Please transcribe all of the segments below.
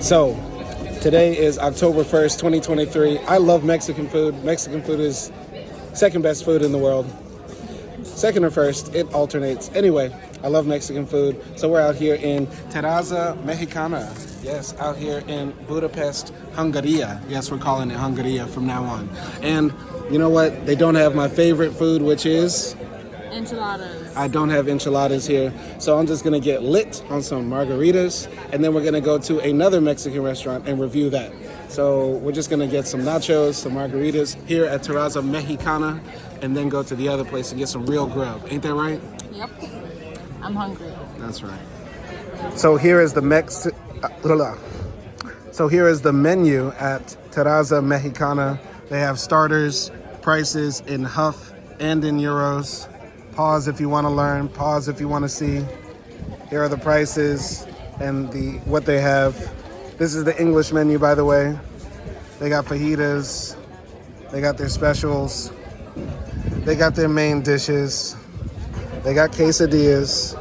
So, today is October 1st, 2023. I love Mexican food. Mexican food is second best food in the world. Second or first, it alternates. Anyway, I love Mexican food. So we're out here in Teraza, Mexicana. Yes, out here in Budapest, Hungary. Yes, we're calling it Hungary from now on. And you know what? They don't have my favorite food, which is enchiladas. I don't have enchiladas here, so I'm just gonna get lit on some margaritas, and then we're gonna go to another Mexican restaurant and review that. So we're just gonna get some nachos, some margaritas here at Teraza Mexicana, and then go to the other place and get some real grub. Ain't that right? Yep. I'm hungry. That's right. So here is the menu at Teraza Mexicana. They have starters, prices in Huff and in euros. Pause if you want to learn, pause if you want to see. Here are the prices and what they have. This is the English menu, by the way. They got fajitas, they got their specials, they got their main dishes, they got quesadillas,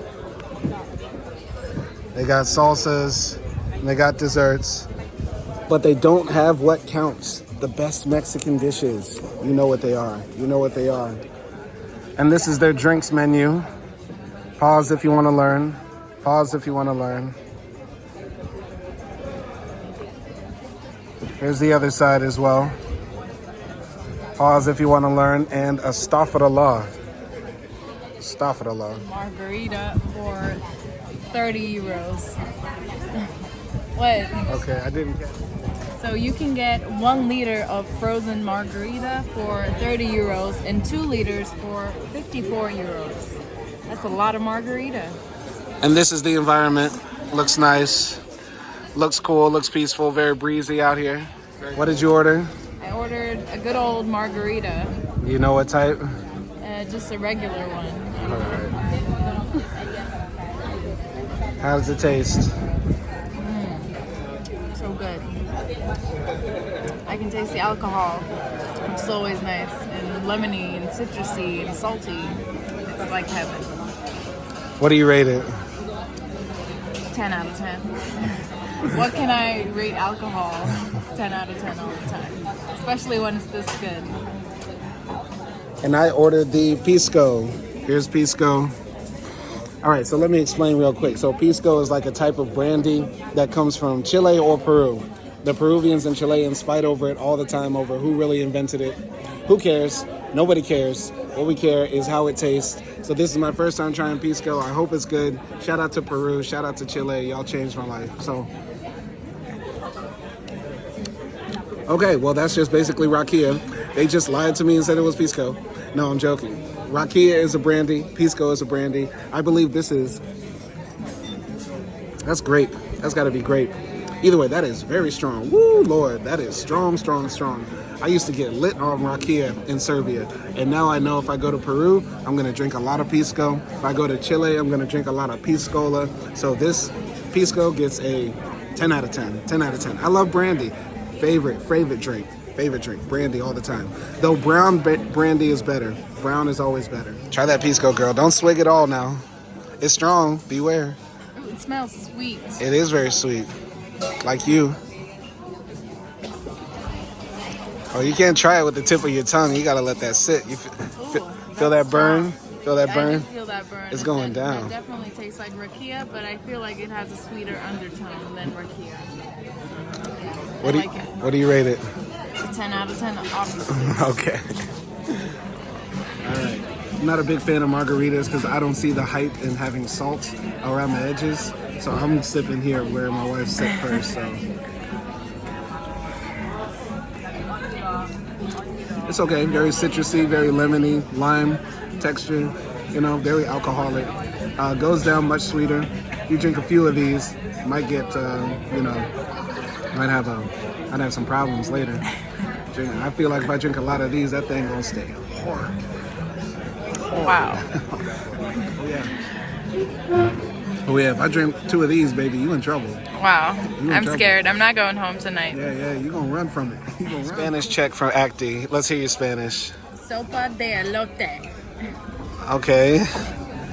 they got salsas, and they got desserts. But they don't have what counts, the best Mexican dishes. You know what they are, you know what they are. And this is their drinks menu. Pause if you want to learn. Pause if you want to learn. Here's the other side as well. Pause if you want to learn. And astaghfirullah. Astaghfirullah. Margarita for 30 euros. What? Okay, I didn't get it. So you can get 1 liter of frozen margarita for 30 euros and 2 liters for 54 euros. That's a lot of margarita. And this is the environment. Looks nice. Looks cool. Looks peaceful. Very breezy out here. What did you order? I ordered a good old margarita. You know what type? Just a regular one. All right. How does it taste? So good. I can taste the alcohol, which is always nice, and lemony and citrusy and salty. It's like heaven. What do you rate it? 10 out of 10. What can I rate alcohol? It's 10 out of 10 all the time, especially when it's this good. And I ordered the pisco. Here's pisco. All right, so let me explain real quick. So pisco is like a type of brandy that comes from Chile or Peru. The Peruvians and Chileans fight over it all the time, over who really invented it. Who cares? Nobody cares. What we care is how it tastes. So this is my first time trying pisco. I hope it's good. Shout out to Peru. Shout out to Chile. Y'all changed my life. So, okay, well, that's just basically rakia. They just lied to me and said it was pisco. No, I'm joking. Rakia is a brandy. Pisco is a brandy. I believe this is... That's grape. That's got to be grape. Either way, that is very strong. Woo, Lord, that is strong, strong, strong. I used to get lit on rakia in Serbia, and now I know if I go to Peru, I'm going to drink a lot of pisco. If I go to Chile, I'm going to drink a lot of piscola. So this pisco gets a 10 out of 10. 10 out of 10. I love brandy. Favorite drink. Favorite drink. Brandy all the time. Though brown brandy is better. Brown is always better. Try that pisco, girl. Don't swig it all now. It's strong. Beware. Ooh, it smells sweet. It is very sweet. Like you. Oh, you can't try it with the tip of your tongue. You gotta let that sit. You feel that burn? Feel that burn? I do feel that burn. It's going down. It definitely tastes like rakia, but I feel like it has a sweeter undertone than rakia. What do you rate it? It's a 10 out of 10, obviously. Okay. All right. I'm not a big fan of margaritas because I don't see the hype in having salt around the edges. So I'm sipping here where my wife sipped first. So it's okay. Very citrusy, very lemony, lime texture. You know, very alcoholic. Goes down much sweeter. If you drink a few of these, you might get, might have some problems later. I feel like if I drink a lot of these, that thing gonna stay hard. Wow. Oh yeah, if I drink 2 of these, baby, you in trouble. Wow. I'm scared. I'm not going home tonight. Yeah, you gonna run from it. Spanish check from Acti. Let's hear your Spanish. Sopa de elote. Okay.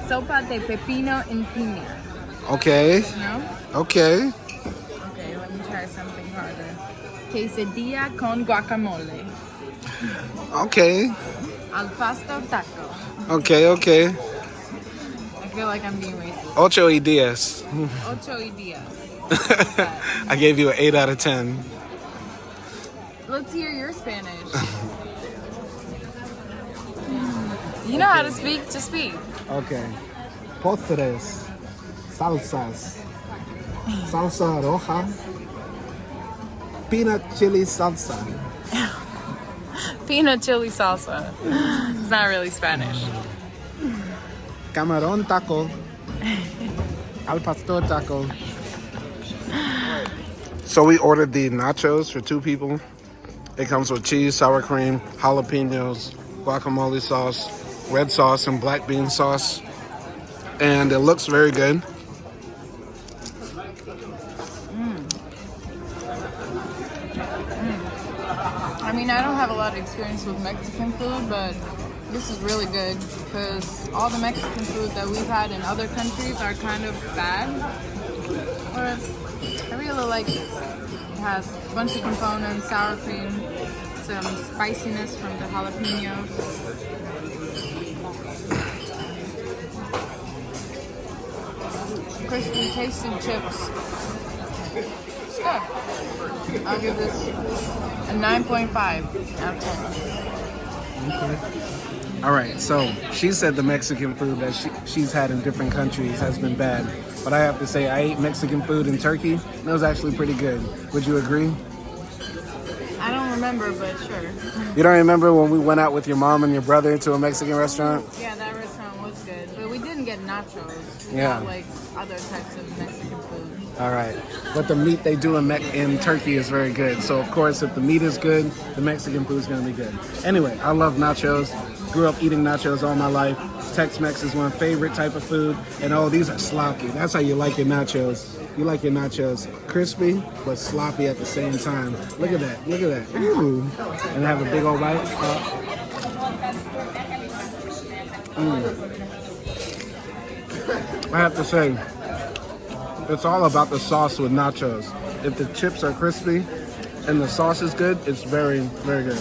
Sopa de pepino en piña. Okay. No? Okay. Okay, let me harder. Quesadilla con guacamole. Okay. Al pastor taco. Okay, okay. I feel like I'm being racist. 8 y 10. 8 y días. I gave you an 8 out of 10. Let's hear your Spanish. You know how to speak, just speak. Okay. Postres. Salsas. Salsa roja. Peanut chili salsa. Peanut chili salsa. It's not really Spanish. Camarón taco. Al pastor taco. So we ordered the nachos for 2 people. It comes with cheese, sour cream, jalapenos, guacamole sauce, red sauce, and black bean sauce. And it looks very good. I mean, I don't have a lot of experience with Mexican food, but this is really good because all the Mexican food that we've had in other countries are kind of bad. But I really like this. It has a bunch of components, sour cream, some spiciness from the jalapenos. Crispy, tasty chips. It's good. I'll give this a 9.5 out of 10. Okay. All right, so she said the Mexican food that she's had in different countries has been bad. But I have to say, I ate Mexican food in Turkey, and it was actually pretty good. Would you agree? I don't remember, but sure. You don't remember when we went out with your mom and your brother to a Mexican restaurant? Yeah, that restaurant was good. But we didn't get nachos. We Yeah. got, like, other types of Mexican food. All right. But the meat they do in Turkey is very good. So, of course, if the meat is good, the Mexican food is going to be good. Anyway, I love nachos. Grew up eating nachos all my life. Tex-Mex is my favorite type of food. And, oh, these are sloppy. That's how you like your nachos. You like your nachos crispy, but sloppy at the same time. Look at that. Look at that. Ooh. And have a big old bite. I have to say, it's all about the sauce with nachos. If the chips are crispy and the sauce is good, it's very, very good.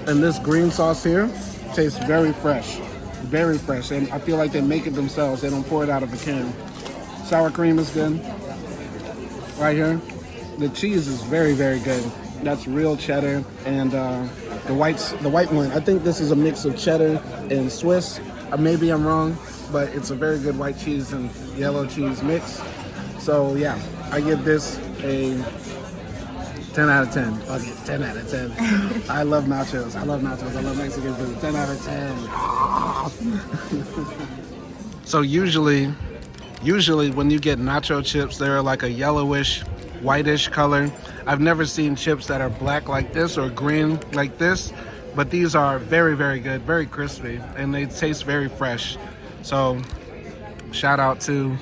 And this green sauce here tastes very fresh. Very fresh. And I feel like they make it themselves. They don't pour it out of a can. Sour cream is good. Right here. The cheese is very, very good. That's real cheddar. And the white one, I think this is a mix of cheddar and Swiss. Maybe I'm wrong, but it's a very good white cheese and yellow cheese mix. So yeah, I give this a 10 out of 10. Fuck it, 10 out of 10. I love nachos. I love nachos. I love Mexican food. 10 out of 10. So usually when you get nacho chips, they're like a yellowish, whitish color. I've never seen chips that are black like this or green like this, but these are very, very good, very crispy, and they taste very fresh. So shout out to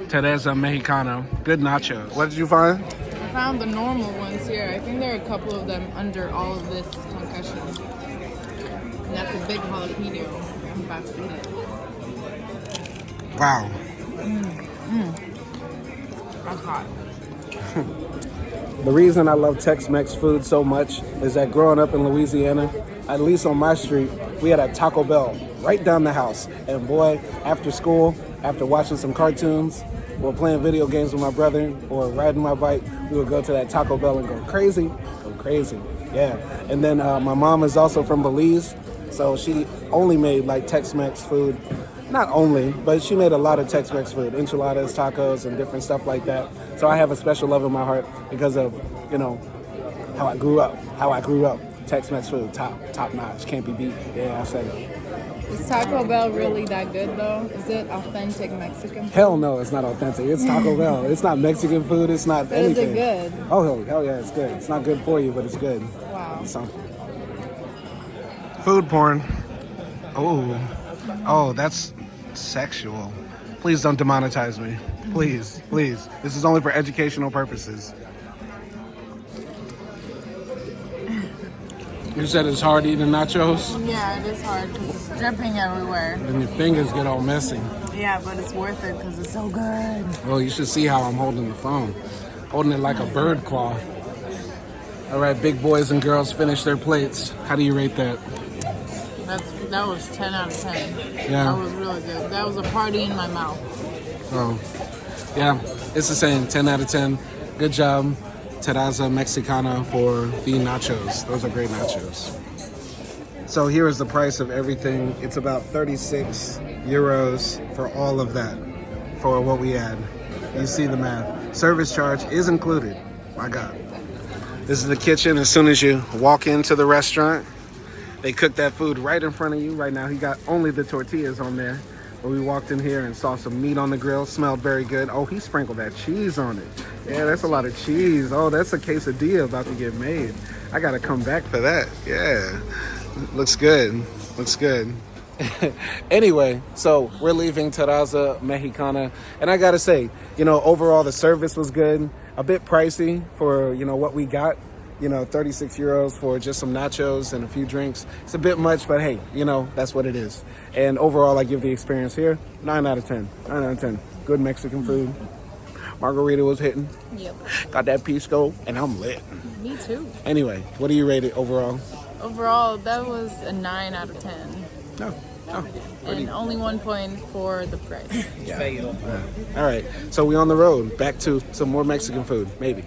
Teraza Mexicana. Good nachos. What did you find? I found the normal ones here. I think there are a couple of them under all of this concussion. And that's a big jalapeno. I'm about to eat it. Wow. That's hot. The reason I love Tex-Mex food so much is that growing up in Louisiana, at least on my street, we had a Taco Bell right down the house. And boy, after school, after watching some cartoons, or playing video games with my brother, or riding my bike, we would go to that Taco Bell and go crazy. Yeah. And then my mom is also from Belize, so she only made like Tex-Mex food. Not only, but she made a lot of Tex-Mex food, enchiladas, tacos, and different stuff like that. So I have a special love in my heart because of, how I grew up. Tex-Mex food, top notch, can't be beat. Yeah, I said it. Is Taco Bell really that good though? Is it authentic Mexican food? Hell no, it's not authentic. It's Taco Bell. It's not Mexican food. It's not But anything. is it good? Oh, hell yeah, it's good. It's not good for you, but it's good. Wow. Food porn. Oh, that's sexual. Please don't demonetize me. Please. This is only for educational purposes. You said it's hard eating nachos? Yeah, it is hard because it's dripping everywhere. And your fingers get all messy. Yeah, but it's worth it because it's so good. Well, you should see how I'm holding the phone. Holding it like a bird claw. All right, big boys and girls finish their plates. How do you rate that? That was 10 out of 10. Yeah. That was really good. That was a party in my mouth. Oh, yeah, it's the same. 10 out of 10. Good job, Teraza Mexicana, for the nachos. Those are great nachos. So here is the price of everything. It's about 36 euros for all of that, for what we had. You see the math. Service charge is included. My God. This is the kitchen. As soon as you walk into the restaurant, they cook that food right in front of you. Right now, he got only the tortillas on there. But we walked in here and saw some meat on the grill. Smelled very good. Oh, he sprinkled that cheese on it. Yeah, that's a lot of cheese. Oh, that's a quesadilla about to get made. I got to come back for that. Yeah. Looks good. Looks good. Anyway, so we're leaving Teraza Mexicana. And I got to say, you know, overall the service was good. A bit pricey for, you know, what we got. You know, 36 euros for just some nachos and a few drinks. It's a bit much, but hey, you know, that's what it is. And overall, I give the experience here 9 out of 10. 9 out of 10. Good Mexican food. Margarita was hitting. Yep. Got that pisco, and I'm lit. Me too. Anyway, what do you rate it overall? Overall, that was a 9 out of 10. No. Oh, and only 1 point for the price. Yeah. All right, so we on the road. Back to some more Mexican food, maybe.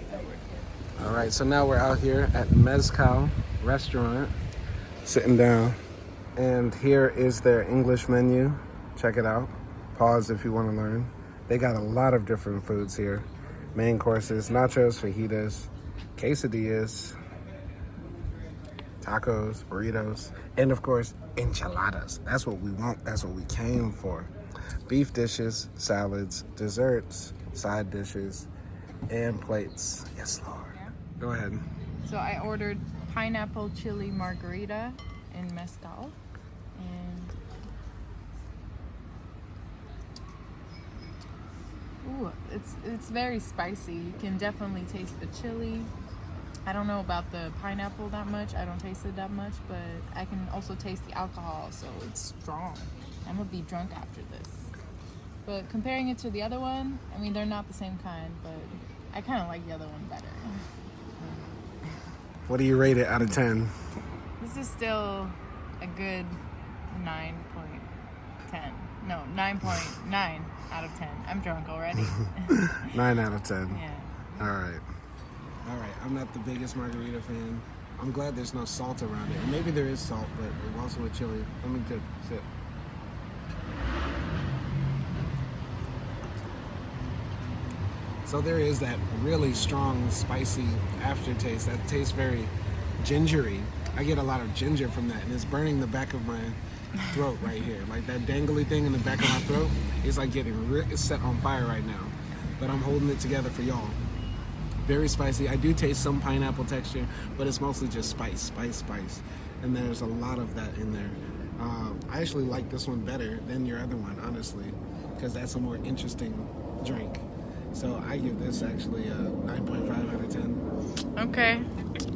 All right, so now we're out here at Mezcal restaurant, sitting down. And here is their English menu. Check it out. Pause if you want to learn. They got a lot of different foods here. Main courses, nachos, fajitas, quesadillas, tacos, burritos, and of course, enchiladas. That's what we want. That's what we came for. Beef dishes, salads, desserts, side dishes, and plates. Yes, Lord. Go ahead. So I ordered pineapple chili margarita in Mescal. And ooh, it's very spicy. You can definitely taste the chili. I don't know about the pineapple that much. I don't taste it that much, but I can also taste the alcohol, so it's strong. I'm gonna be drunk after this. But comparing it to the other one, I mean, they're not the same kind, but I kind of like the other one better. What do you rate it out of 10? This is still a good 9.10. No, 9.9 out of 10. I'm drunk already. 9 out of 10. Yeah. All right. All right. I'm not the biggest margarita fan. I'm glad there's no salt around it. Or maybe there is salt, but also with chili. Let me sip. So there is that really strong, spicy aftertaste that tastes very gingery. I get a lot of ginger from that, and it's burning the back of my throat right here. Like that dangly thing in the back of my throat, it's like getting it's set on fire right now. But I'm holding it together for y'all. Very spicy. I do taste some pineapple texture, but it's mostly just spice. And there's a lot of that in there. I actually like this one better than your other one, honestly, because that's a more interesting drink. So I give this actually a 9.5 out of 10. Okay.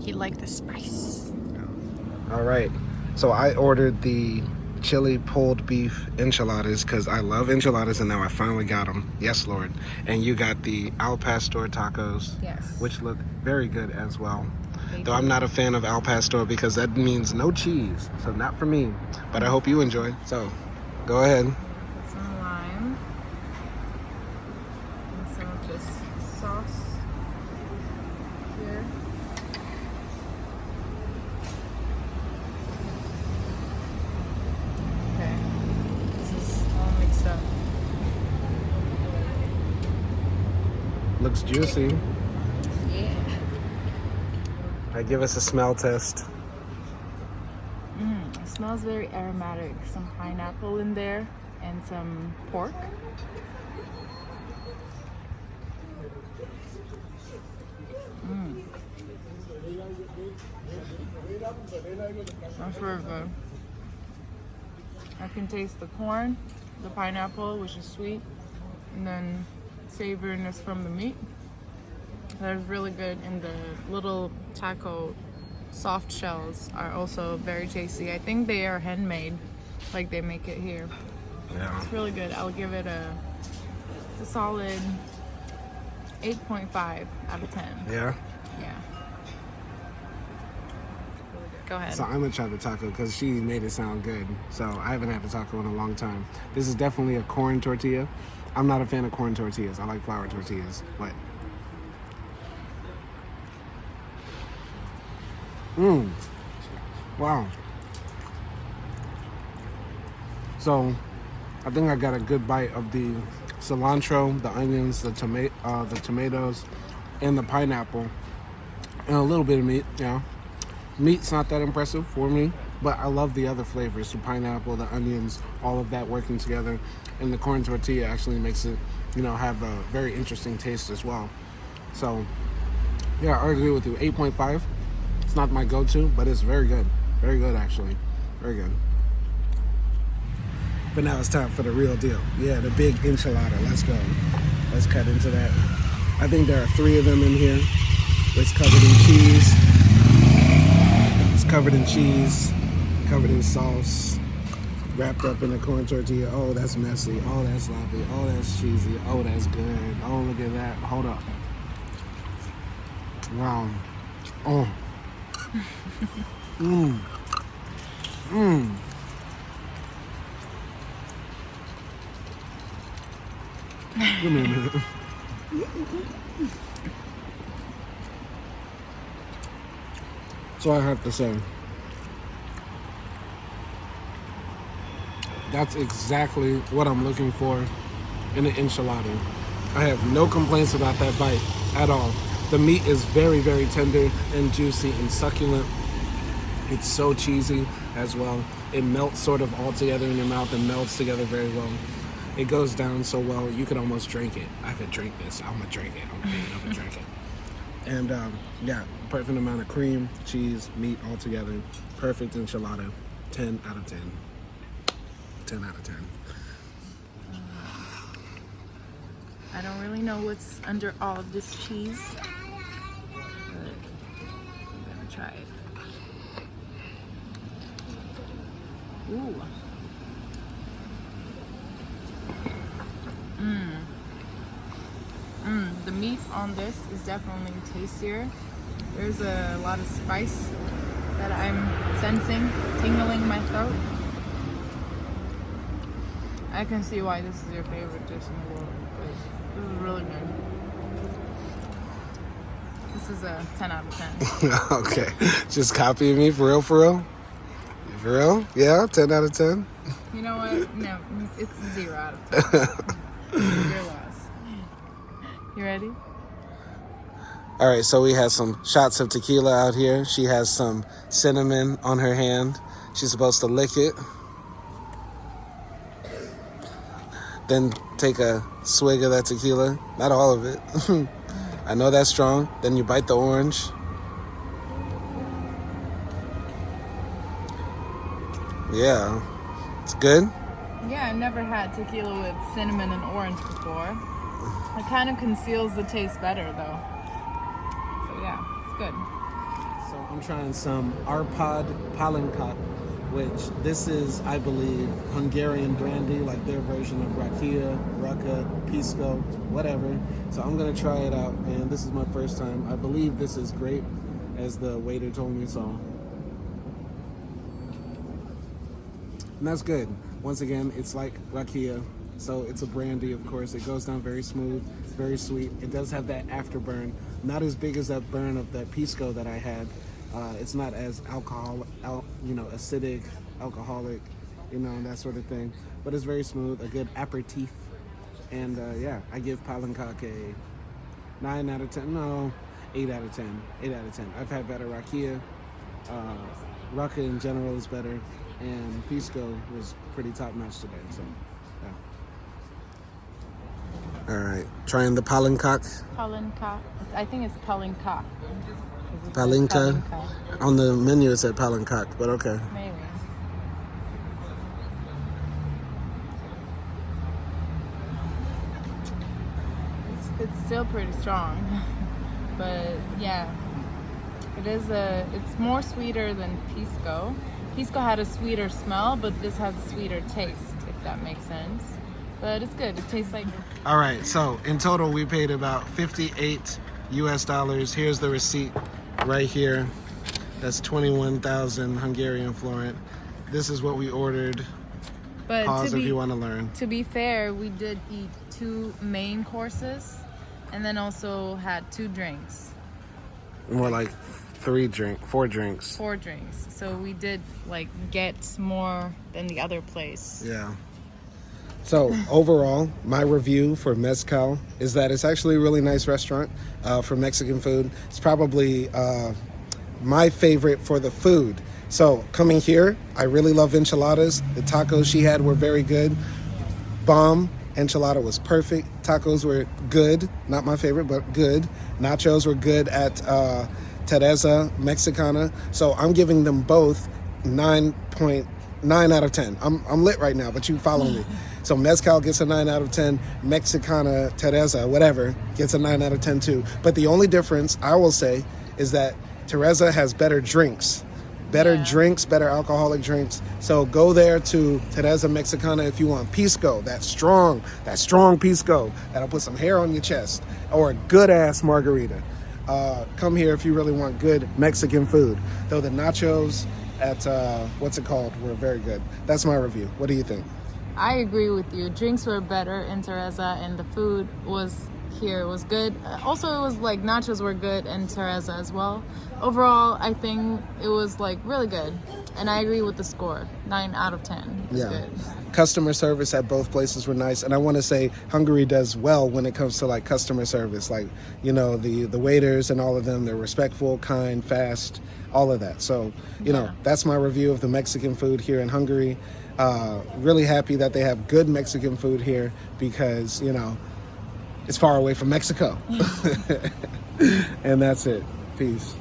You like the spice. All right. So I ordered the chili pulled beef enchiladas because I love enchiladas, and now I finally got them. Yes, Lord. And you got the al pastor tacos, Yes. which look very good as well. Though I'm not a fan of al pastor because that means no cheese. So not for me. But I hope you enjoy. So go ahead. Put some lime. And some of this sauce here. Okay. This is all mixed up. Looks juicy. Yeah. All right, give us a smell test. It smells very aromatic. Some pineapple in there and some pork. That's very good. I can taste the corn, the pineapple, which is sweet, and then savoriness from the meat. That is really good, and the little taco soft shells are also very tasty. I think they are handmade, like they make it here. Yeah. It's really good. I'll give it a solid 8.5 out of 10. Yeah. Yeah. Go ahead. So I'm gonna try the taco because she made it sound good. So I haven't had the taco in a long time. This is definitely a corn tortilla. I'm not a fan of corn tortillas. I like flour tortillas. But wow. So I think I got a good bite of the cilantro, the onions, the tomatoes, and the pineapple, and a little bit of meat. Yeah, meat's not that impressive for me, but I love the other flavors: the pineapple, the onions, all of that working together, and the corn tortilla actually makes it, have a very interesting taste as well. So, yeah, I agree with you. 8.5. It's not my go-to, but it's very good. Very good, actually. Very good. But now it's time for the real deal. Yeah, the big enchilada. Let's go. Let's cut into that. I think there are 3 of them in here. It's covered in cheese. It's covered in cheese, covered in sauce, wrapped up in a corn tortilla. Oh, that's messy. Oh, that's sloppy. Oh, that's cheesy. Oh, that's good. Oh, look at that. Hold up. Wow. Oh. Mmm. Mmm. Give me a minute. So I have to say, that's exactly what I'm looking for in an enchilada. I have no complaints about that bite at all. The meat is very, very tender and juicy and succulent. It's so cheesy as well. It melts sort of all together in your mouth and melts together very well. It goes down so well, you could almost drink it. I could drink this. I'm gonna drink it. I'm gonna drink it. And yeah, perfect amount of cream, cheese, meat all together. Perfect enchilada. 10 out of 10. 10 out of 10. I don't really know what's under all of this cheese, but I'm gonna try it. Ooh. The meat on this is definitely tastier. There's a lot of spice that I'm sensing, tingling my throat. I can see why this is your favorite dish in the world. This is really good. This is a 10 out of 10. Okay. Just copying me for real, for real? For real? Yeah, 10 out of 10? You know what? No, it's 0 out of 10. Your loss. You ready? All right, so we have some shots of tequila out here. She has some cinnamon on her hand. She's supposed to lick it. Then take a swig of that tequila. Not all of it. I know that's strong. Then you bite the orange. Yeah. It's good? Yeah, I've never had tequila with cinnamon and orange before. It kind of conceals the taste better, though. So yeah, it's good. So I'm trying some Arpad Palankak, which this is, I believe, Hungarian brandy, like their version of rakia, raka, pisco, whatever. So I'm gonna try it out, and this is my first time. I believe this is grape, as the waiter told me so. And that's good. Once again, it's like rakia. So it's a brandy, of course. It goes down very smooth, very sweet. It does have that afterburn. Not as big as that burn of that pisco that I had. It's not as acidic, alcoholic, that sort of thing. But it's very smooth, a good aperitif. And yeah, I give Palankak a 9 out of 10. No, 8 out of 10. 8 out of 10. I've had better rakia. Raka in general is better. And pisco was pretty top-notch today, so yeah. All right, trying the Palankak. Palankak. I think it's Palankak. Palinka. On the menu it said Palankak, but okay. Maybe. It's still pretty strong, but yeah, it's more sweeter than pisco. Pisco had a sweeter smell, but this has a sweeter taste, if that makes sense. But it's good. It tastes like... All right, so in total we paid about $58 US. Here's the receipt right here. That's 21,000 Hungarian forint. This is what we ordered. But Pause if you want to learn. To be fair, we did eat 2 main courses and then also had 2 drinks. More like 4 drinks. 4 drinks. So we did like get more than the other place. Yeah. So overall, my review for Mezcal is that it's actually a really nice restaurant for Mexican food. It's probably my favorite for the food. So coming here, I really love enchiladas. The tacos she had were very good. Bomb. Enchilada was perfect. Tacos were good. Not my favorite, but good. Nachos were good at Teraza, Mexicana. So I'm giving them both 9.9 out of 10. I'm lit right now, but you follow me. So Mezcal gets a 9 out of 10. Mexicana, Teraza, whatever, gets a 9 out of 10 too. But the only difference, I will say, is that Teraza has better drinks. Better alcoholic drinks. So go there to Terazza Mexicana if you want pisco, that strong pisco that'll put some hair on your chest, or a good ass margarita. Come here if you really want good Mexican food. Though the nachos at were very good. That's my review. What do you think? I agree with you. Drinks were better in Teraza and the food was good. Also, it was like nachos were good in Teraza as well. Overall, I think it was like really good. And I agree with the score. 9 out of 10. It's good. Customer service at both places were nice. And I want to say Hungary does well when it comes to like customer service. Like, you know, the waiters and all of them, they're respectful, kind, fast, all of that. So, you know, that's my review of the Mexican food here in Hungary. Really happy that they have good Mexican food here because, you know, it's far away from Mexico. And that's it. Peace.